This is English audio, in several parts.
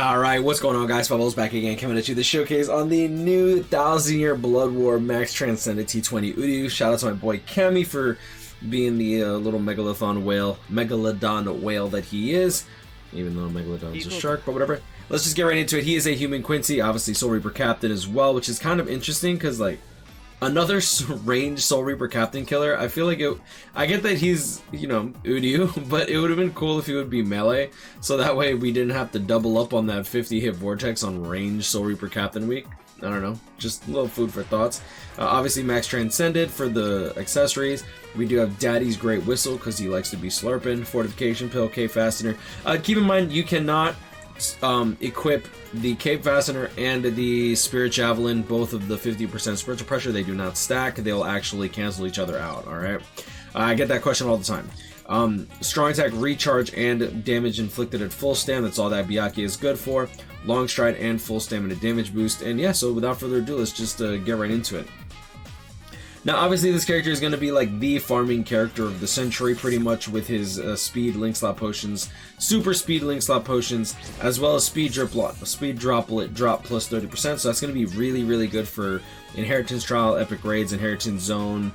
Alright, what's going on, guys? Bubbles back again, coming at you the showcase on the new 1000-year Blood War Max Transcended T20 Uryu. Shout out to my boy Cammy for being the little megalodon whale that he is. Even though Megalodon is a shark, but whatever. Let's just get right into it. He is a human Quincy, obviously Soul Reaper Captain as well, which is kind of interesting because, like, another ranged Soul Reaper Captain killer. I feel like I get that he's, you know, Uryu, but it would have been cool if he would be melee, so that way we didn't have to double up on that 50-hit Vortex on ranged Soul Reaper Captain week. I don't know, just a little food for thoughts. Obviously Max Transcended for the accessories. We do have Daddy's Great Whistle because he likes to be slurping. Fortification Pill, Cape Fastener. Keep in mind you cannot equip the Cape Fastener and the Spirit Javelin, both of the 50% spiritual pressure. They do not stack. They'll actually cancel each other out, alright? I get that question all the time. Strong attack, recharge, and damage inflicted at full stam. That's all that Byakuya is good for. Long stride and full stamina damage boost. And yeah, so without further ado, let's just get right into it. Now, obviously, this character is going to be like the farming character of the century, pretty much, with his speed link slot potions, super speed link slot potions, as well as speed droplet drop plus 30%. So that's going to be really, really good for Inheritance Trial, Epic Raids, Inheritance Zone,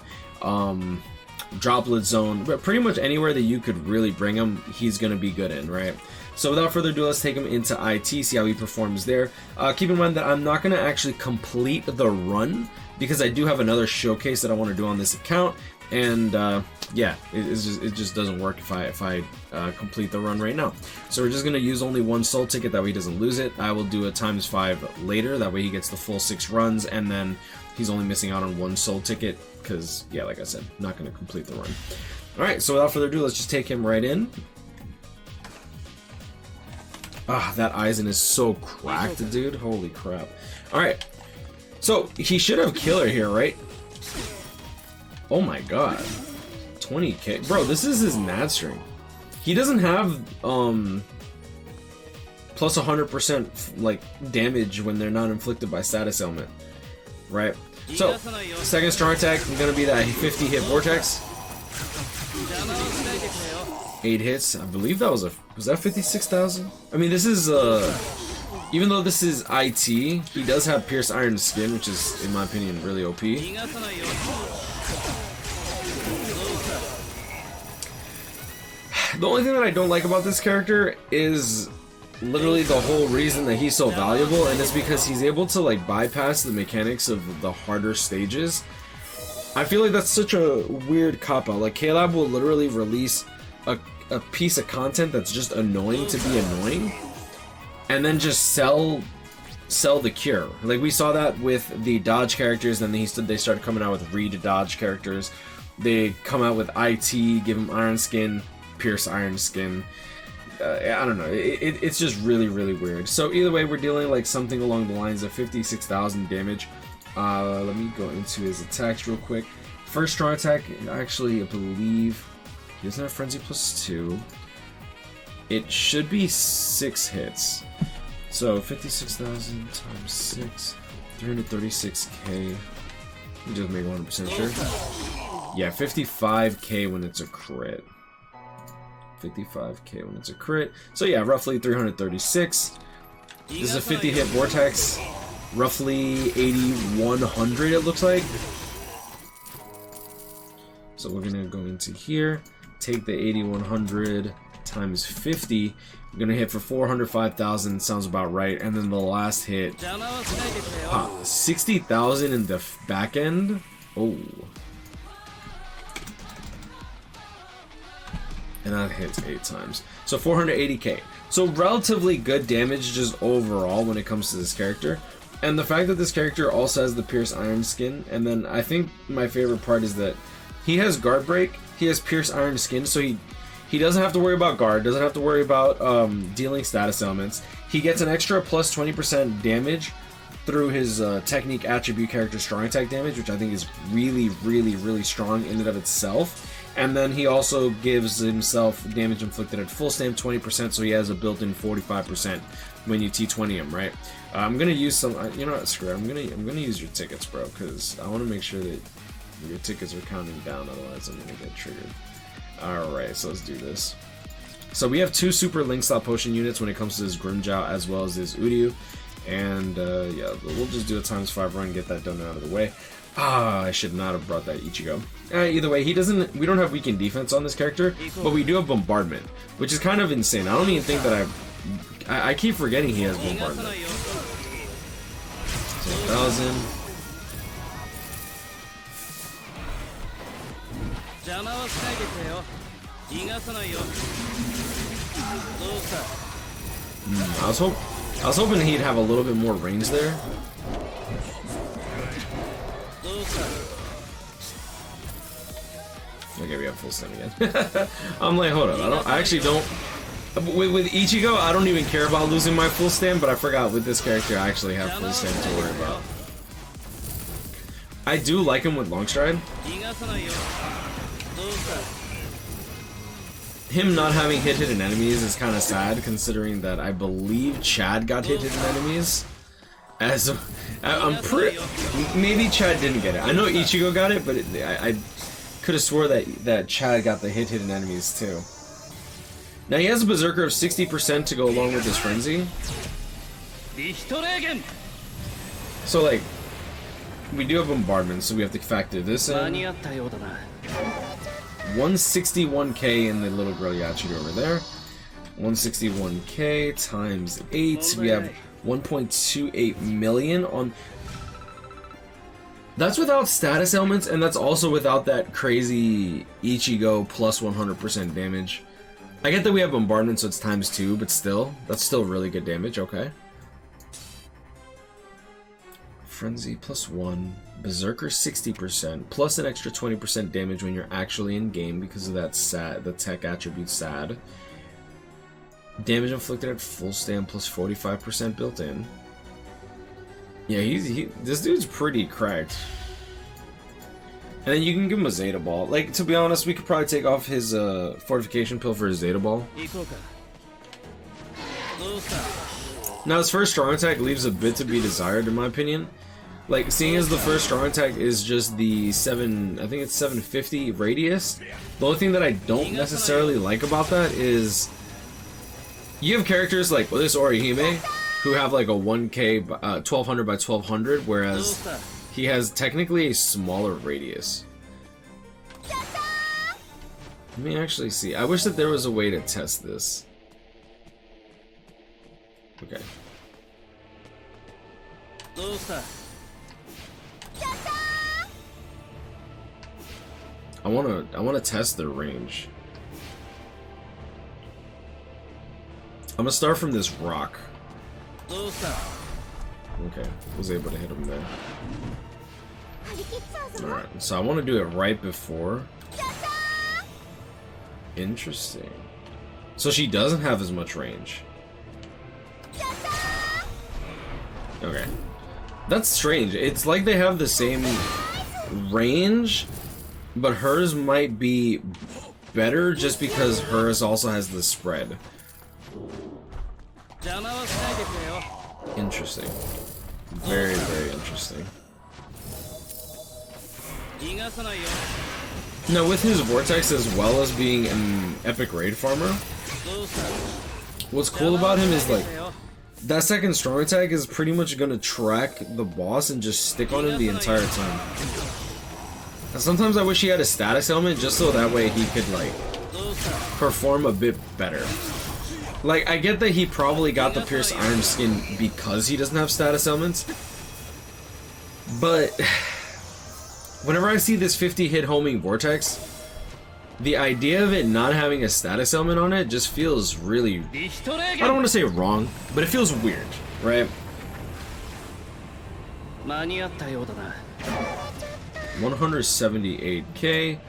Droplet Zone, but pretty much anywhere that you could really bring him, he's going to be good in, right? So without further ado, let's take him into IT, see how he performs there. Keep in mind that I'm not going to actually complete the run, because I do have another showcase that I want to do on this account, and yeah, it just doesn't work if I complete the run right now. So we're just going to use only one soul ticket, that way he doesn't lose it. I will do a ×5 later, that way he gets the full 6 runs, and then he's only missing out on one soul ticket, because, yeah, like I said, not going to complete the run. Alright, so without further ado, let's just take him right in. Ah, that Aizen is so cracked, dude. Holy crap. Alright. So, he should have killer here, right? Oh my god. 20k. Bro, this is his nat string. He doesn't have, plus 100%, like, damage when they're not inflicted by status ailment. Right? So, second strong attack, I'm gonna be that 50-hit Vortex. 8 hits. I believe that was that 56,000? I mean, this is, even though this is IT, he does have Pierce Iron Skin, which is, in my opinion, really OP. The only thing that I don't like about this character is literally the whole reason that he's so valuable, and it's because he's able to, like, bypass the mechanics of the harder stages. I feel like that's such a weird cop-out. Like, K-Lab will literally release a piece of content that's just annoying to be annoying, and then just sell the cure. Like, we saw that with the dodge characters, then they started coming out with dodge characters. They come out with IT, give him Iron Skin, Pierce Iron Skin. I don't know, it's just really, really weird. So either way, we're dealing like something along the lines of 56,000 damage. Let me go into his attacks real quick. First strong attack, actually, I believe he doesn't have Frenzy +2. It should be 6 hits. So 56,000 times 6, 336k. Let me just make 100% sure. Yeah, 55k when it's a crit. 55k when it's a crit. So yeah, roughly 336. This is a 50-hit Vortex. Roughly 8,100 it looks like. So we're gonna go into here, take the 8,100 times 50. We're gonna hit for 405,000, sounds about right. And then the last hit, 60,000 in the back end. Oh. And that hits 8 times. So 480k. So relatively good damage just overall when it comes to this character. And the fact that this character also has the Pierce Iron Skin, and then I think my favorite part is that he has Guard Break, he has Pierce Iron Skin, so he doesn't have to worry about guard, doesn't have to worry about dealing status elements. He gets an extra plus 20% damage through his technique attribute character strong attack damage, which I think is really, really, really strong in and of itself. And then he also gives himself damage inflicted at full stam 20%, so he has a built-in 45% when you T20 him, right? I'm gonna use some. You know what? Screw it. I'm gonna use your tickets, bro, because I want to make sure that your tickets are counting down. Otherwise, I'm gonna get triggered. All right, so let's do this. So we have 2 super link slot potion units when it comes to this Grimmjow as well as this Uryu. And yeah, we'll just do a ×5 run, get that done out of the way. Ah, I should not have brought that Ichigo. Either way, we don't have weakened defense on this character, but we do have bombardment, which is kind of insane. I don't even think that I keep forgetting he has bombardment. So 1,000. I was hoping he'd have a little bit more range there. Okay, we have full stem again. I'm like, hold up, I actually don't. With Ichigo, I don't even care about losing my full stem, but I forgot with this character I actually have full stem to worry about. I do like him with long stride. Him not having hidden enemies is kind of sad, considering that I believe Chad got hidden enemies. I'm pretty. Maybe Chad didn't get it. I know Ichigo got it, but I could have swore that Chad got the hidden enemies too. Now he has a berserker of 60% to go along with his frenzy. So like, we do have bombardment, so we have to factor this in. 161k in the little girl Yachido over there. 161k times 8. We have 1.28 million on. That's without status elements, and that's also without that crazy Ichigo plus 100% damage. I get that we have bombardment, so it's ×2, but still, that's still really good damage. Okay. Frenzy +1, Berserker 60%, plus an extra 20% damage when you're actually in game because of that the tech attribute sad. Damage inflicted at full stand plus 45% built in. Yeah, this dude's pretty cracked. And then you can give him a Zeta Ball. Like, to be honest, we could probably take off his fortification pill for his Zeta Ball. Now, his first strong attack leaves a bit to be desired, in my opinion. Like, seeing as the first strong attack is just the I think it's 750 radius. The only thing that I don't necessarily like about that is you have characters like this Orihime who have like a 1k 1200 by 1200, whereas he has technically a smaller radius. Let me actually see. I wish that there was a way to test this. Okay. I wanna test their range. I'm gonna start from this rock. Okay, was able to hit him there. Alright, so I want to do it right before. Interesting. So she doesn't have as much range. Okay. That's strange. It's like they have the same range, but hers might be better just because hers also has the spread. Interesting. Very, very interesting. Now, with his Vortex as well as being an epic raid farmer, what's cool about him is like that second strong attack is pretty much gonna track the boss and just stick on him the entire time. And sometimes I wish he had a status element just so that way he could like perform a bit better. Like, I get that he probably got the Pierce Iron Skin because he doesn't have status elements, but whenever I see this 50 hit homing Vortex, the idea of it not having a status element on it just feels really, I don't want to say wrong, but it feels weird, right? 178k.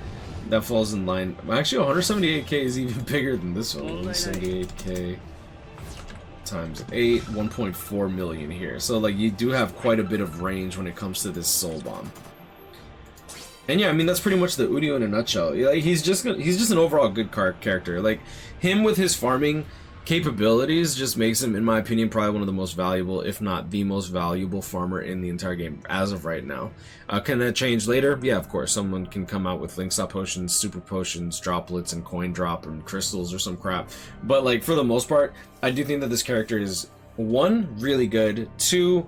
That falls in line. Actually, 178k is even bigger than this one. 178k times 8, 1.4 million here. So, like, you do have quite a bit of range when it comes to this Soul Bomb. And yeah, I mean, that's pretty much the Uryu in a nutshell. Like, he's just an overall good character. Like, him with his farming, capabilities just makes him, in my opinion, probably one of the most valuable, if not the most valuable farmer in the entire game as of right now. Can that change later? Yeah, of course. Someone can come out with Link Stop potions, super potions, droplets, and coin drop, and crystals or some crap. But like for the most part, I do think that this character is 1, really good, 2,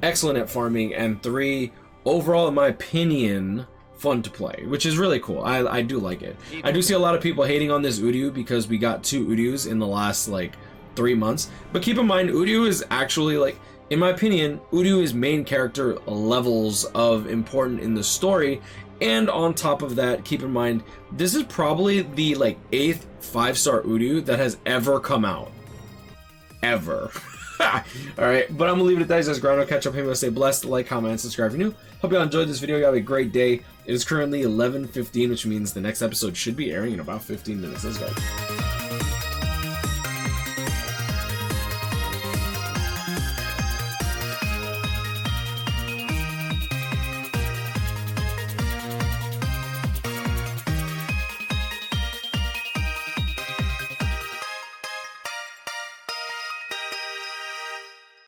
excellent at farming, and 3, overall, in my opinion, fun to play, which is really cool. I do like it. I do see a lot of people hating on this Uryu because we got 2 Uryus in the last like 3 months, but keep in mind Uryu is actually, like, in my opinion, Uryu is main character levels of important in the story. And on top of that, keep in mind this is probably the like 8th 5-star Uryu that has ever come out, ever. Alright, but I'm gonna leave it at that. Guys, Ground, catch up here. Stay blessed, like, comment, and subscribe if you're new. Hope y'all enjoyed this video. You have a great day. It is currently 11:15, which means the next episode should be airing in about 15 minutes. Let's go.